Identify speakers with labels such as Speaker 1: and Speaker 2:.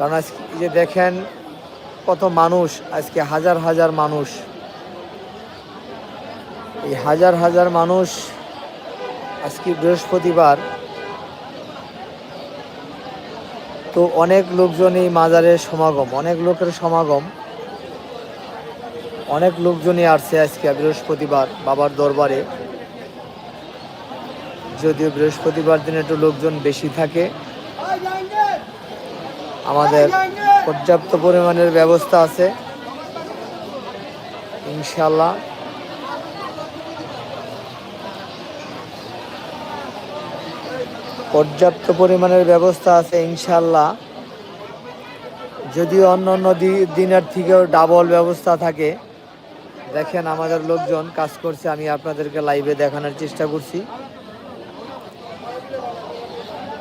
Speaker 1: কারণ আজকে যে দেখেন কত মানুষ, আজকে হাজার হাজার মানুষ, এই হাজার হাজার মানুষ আজকে বৃহস্পতিবার, তো অনেক লোকজন এই মাজারের সমাগম, অনেক লোকের সমাগম, অনেক লোকজনই আসছে আজকে বৃহস্পতিবার বাবার দরবারে। যদিও বৃহস্পতিবার দিনে একটু লোকজন বেশি থাকে, আমাদের পর্যাপ্ত পরিমাণের ব্যবস্থা আছে ইনশাল্লাহ। পর্যাপ্ত পরিমাণের ব্যবস্থা আছে ইনশাল্লাহ। যদিও অন্য অন্য দিনের থেকেও ডাবল ব্যবস্থা থাকে। দেখেন আমাদের লোকজন কাজ করছে, আমি আপনাদেরকে লাইভে দেখানোর চেষ্টা করছি।